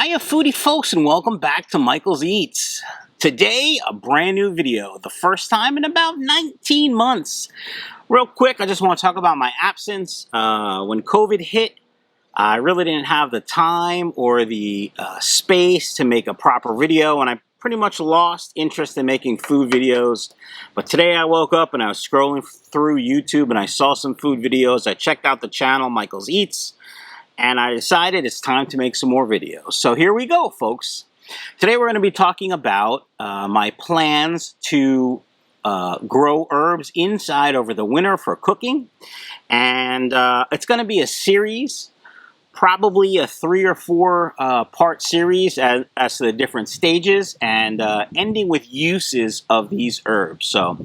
Hiya foodie folks, and welcome back to Michael's Eats. Today, a brand new video, the first time in about 19 months. Real quick, I just want to talk about my absence. When COVID hit, I really didn't have the time or the space to make a proper video, and I pretty much lost interest in making food videos. But today I woke up and I was scrolling through YouTube and I saw some food videos. I checked out the channel, Michael's Eats, and I decided it's time to make some more videos. So here we go, folks. Today we're going to be talking about my plans to grow herbs inside over the winter for cooking. And it's going to be a series, probably a 3 or 4 part series as to the different stages, and ending with uses of these herbs. So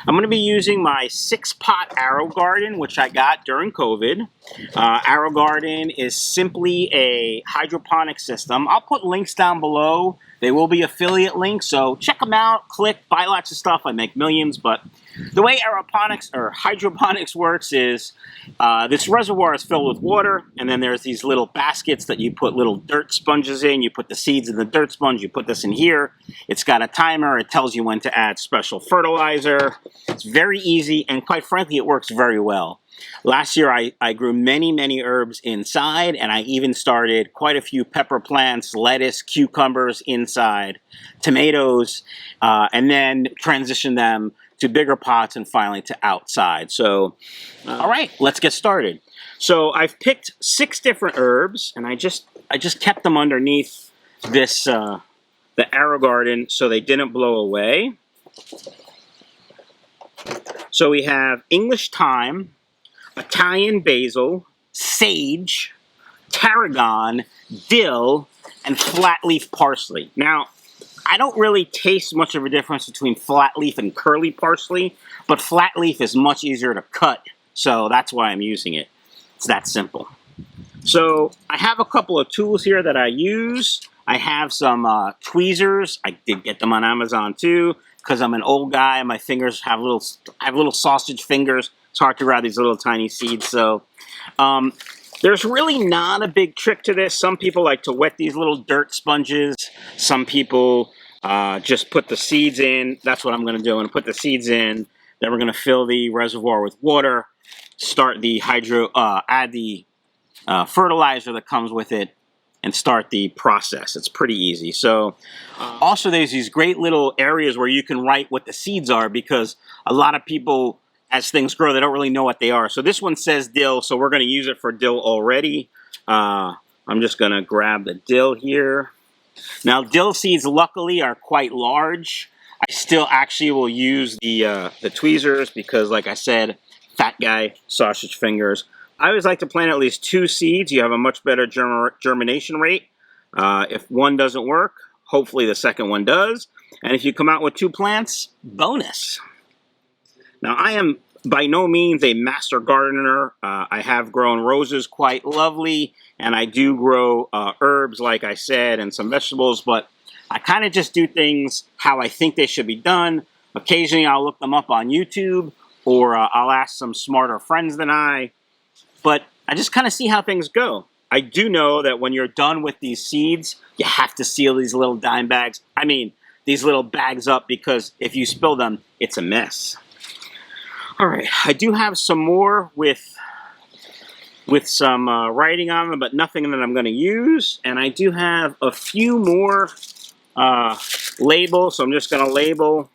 I'm going to be using my 6-pot Aerogarden, which I got during COVID. Aerogarden is simply a hydroponic system. I'll put links down below. They will be affiliate links, so check them out, click, buy lots of stuff. I make millions, but the way aeroponics or hydroponics works is this reservoir is filled with water, and then there's these little baskets that you put little dirt sponges in. You put the seeds in the dirt sponge, you put this in here. It's got a timer. It tells you when to add special fertilizer. It's very easy, and quite frankly, it works very well. Last year, I grew many herbs inside, and I even started quite a few pepper plants, lettuce, cucumbers inside, tomatoes, and then transitioned them to bigger pots and finally to outside. So, all right, let's get started. So I've picked 6 different herbs, and I just kept them underneath this the Aerogarden so they didn't blow away. So we have English thyme, Italian basil, sage, tarragon, dill, and flat leaf parsley. Now, I don't really taste much of a difference between flat leaf and curly parsley, but flat leaf is much easier to cut, so that's why I'm using it. It's that simple. So I have a couple of tools here that I use. I have some tweezers. I did get them on Amazon too, because I'm an old guy. My fingers have little sausage fingers. It's hard to grab these little tiny seeds. So there's really not a big trick to this. Some people like to wet these little dirt sponges. Some people just put the seeds in. That's what I'm going to do. I'm going to put the seeds in. Then we're going to fill the reservoir with water. Start the add the fertilizer that comes with it, and start the process. It's pretty easy. So also there's these great little areas where you can write what the seeds are, because a lot of people, as things grow, they don't really know what they are. So this one says dill, so we're going to use it for dill already. I'm just going to grab the dill here. Now, dill seeds, luckily, are quite large. I still actually will use the tweezers because, like I said, fat guy, sausage fingers. I always like to plant at least 2 seeds. You have a much better germination rate. If one doesn't work, hopefully the second one does. And if you come out with 2 plants, bonus. Now, I am by no means a master gardener. I have grown roses quite lovely, and I do grow herbs, like I said, and some vegetables, but I kind of just do things how I think they should be done. Occasionally, I'll look them up on YouTube, or I'll ask some smarter friends than I, but I just kind of see how things go. I do know that when you're done with these seeds, you have to seal these little dime bags. I mean, these little bags up, because if you spill them, it's a mess. All right, I do have some more with some writing on them, but nothing that I'm going to use. And I do have a few more labels, so I'm just going to label.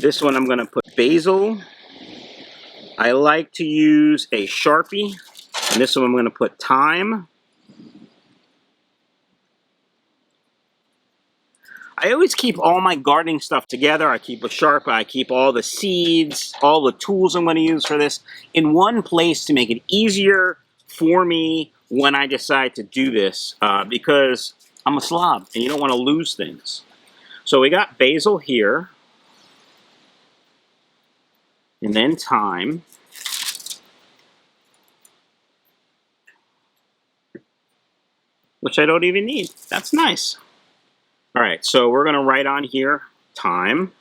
This one I'm going to put basil. I like to use a Sharpie. And this one I'm going to put thyme. I always keep all my gardening stuff together. I keep a Sharpie, I keep all the seeds, all the tools I'm going to use for this in one place to make it easier for me when I decide to do this, because I'm a slob and you don't want to lose things. So we got basil here, and then thyme. Which I don't even need. That's nice. All right, so we're going to write on here, thyme.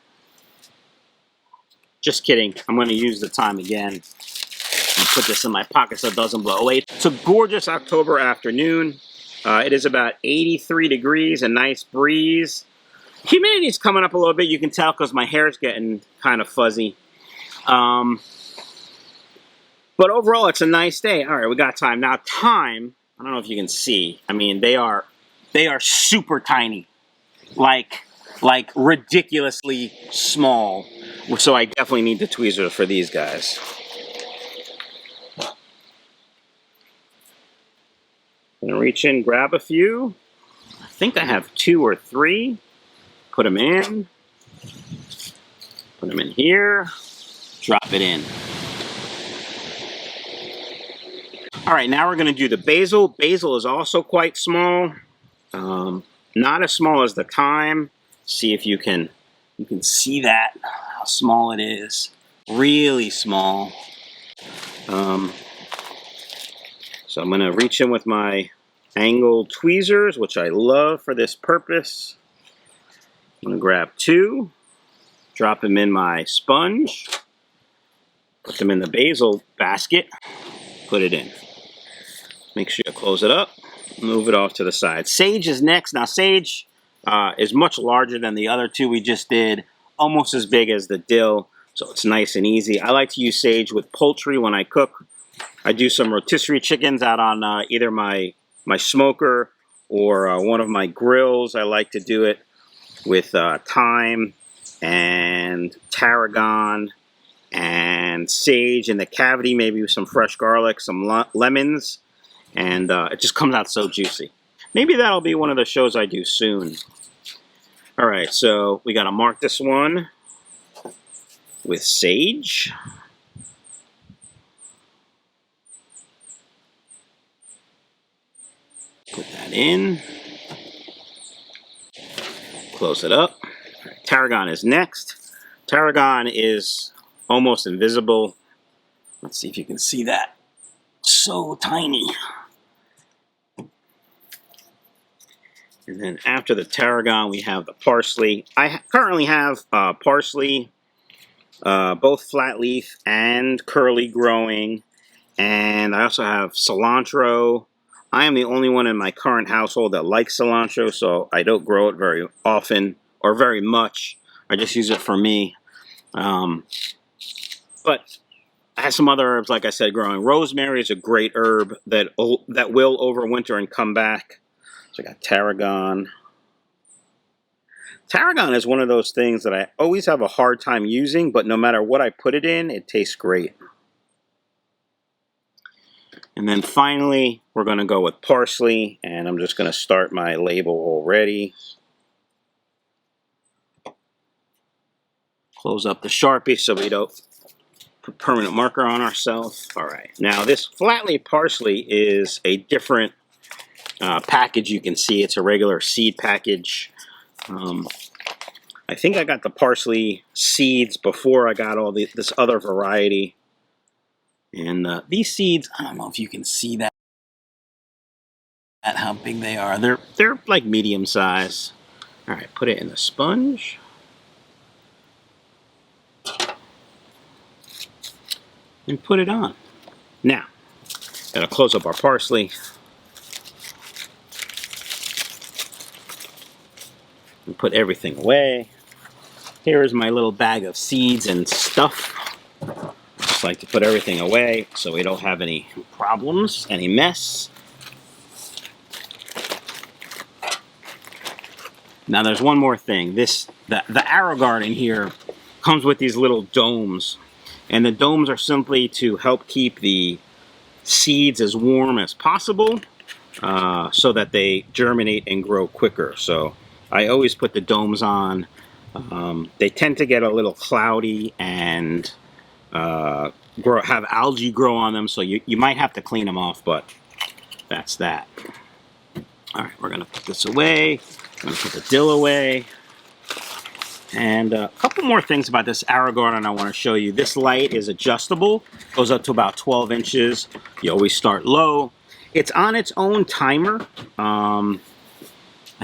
Just kidding. I'm going to use the thyme again. And put this in my pocket so it doesn't blow away. It's a gorgeous October afternoon. It is about 83 degrees, a nice breeze. Humidity's coming up a little bit. You can tell because my hair's getting kind of fuzzy. But overall, it's a nice day. All right, we got time. Now, thyme, I don't know if you can see. I mean, they are super tiny. Like ridiculously small. So I definitely need the tweezers for these guys. I'm gonna reach in, grab a few. I think I have 2 or 3. Put them in. Put them in here. Drop it in. All right, now we're gonna do the basil. Basil is also quite small. Not as small as the thyme. See if you can see that, how small it is. Really small. So I'm going to reach in with my angled tweezers, which I love for this purpose. I'm going to grab 2, drop them in my sponge, put them in the basil basket, put it in. Make sure you close it up, move it off to the side. Sage is next. Now sage is much larger than the other 2 we just did, almost as big as the dill, so it's nice and easy. I like to use sage with poultry when I cook. I do some rotisserie chickens out on either my smoker or one of my grills. I like to do it with thyme and tarragon and sage in the cavity, maybe with some fresh garlic, some lemons, and it just comes out so juicy. Maybe that'll be one of the shows I do soon. All right, so we got to mark this one with sage. Put that in. Close it up. Tarragon is next. Tarragon is almost invisible. Let's see if you can see that. So tiny. And then after the tarragon, we have the parsley. I currently have parsley, both flat leaf and curly growing. And I also have cilantro. I am the only one in my current household that likes cilantro, so I don't grow it very often or very much. I just use it for me. But I have some other herbs, like I said, growing. Rosemary is a great herb that will overwinter and come back. So I got tarragon. Tarragon is one of those things that I always have a hard time using, but no matter what I put it in, it tastes great. And then finally, we're going to go with parsley, and I'm just going to start my label already. Close up the Sharpie so we don't put permanent marker on ourselves. All right, now this flat leaf parsley is a different package. You can see it's a regular seed package. I think I got the parsley seeds before I got all this other variety. And these seeds, I don't know if you can see that, how big they are. They're like medium size. All right, put it in the sponge. And put it on. Now, gotta close up our parsley. And put everything away. Here is my little bag of seeds and stuff. Just like to put everything away so we don't have any problems, any mess. Now there's one more thing. The Aerogarden here comes with these little domes. And the domes are simply to help keep the seeds as warm as possible so that they germinate and grow quicker. So I always put the domes on. They tend to get a little cloudy and have algae grow on them, so you might have to clean them off, but that's that. All right, we're going to put this away. I'm going to put the dill away. And a couple more things about this Aerogarden I want to show you. This light is adjustable, goes up to about 12 inches. You always start low. It's on its own timer. I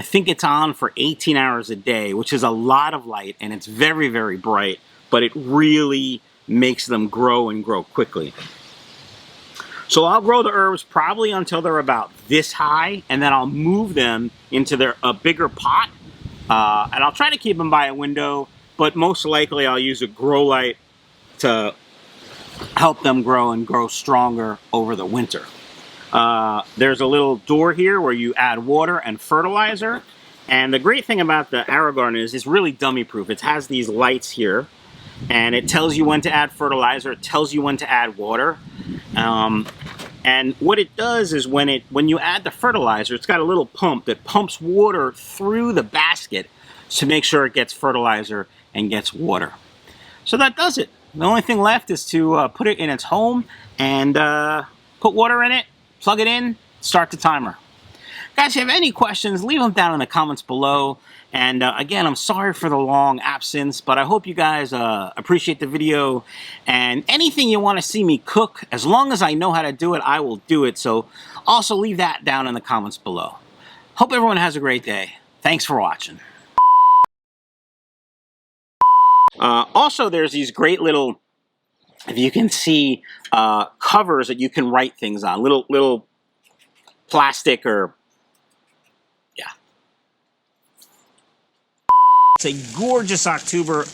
think it's on for 18 hours a day, which is a lot of light, and it's very, very bright, but it really makes them grow and grow quickly. So I'll grow the herbs probably until they're about this high, and then I'll move them into a bigger pot. And I'll try to keep them by a window, but most likely I'll use a grow light to help them grow and grow stronger over the winter. There's a little door here where you add water and fertilizer. And the great thing about the Aerogarden is it's really dummy proof. It has these lights here, and it tells you when to add fertilizer. It tells you when to add water. And what it does is when you add the fertilizer, it's got a little pump that pumps water through the basket to make sure it gets fertilizer and gets water. So that does it. The only thing left is to put it in its home and put water in it, plug it in, start the timer. Guys, if you have any questions, leave them down in the comments below. And again, I'm sorry for the long absence, but I hope you guys appreciate the video. And anything you want to see me cook, as long as I know how to do it, I will do it. So also leave that down in the comments below. Hope everyone has a great day. Thanks for watching. Also, there's these great little, if you can see, covers that you can write things on. Little plastic or, yeah. It's a gorgeous October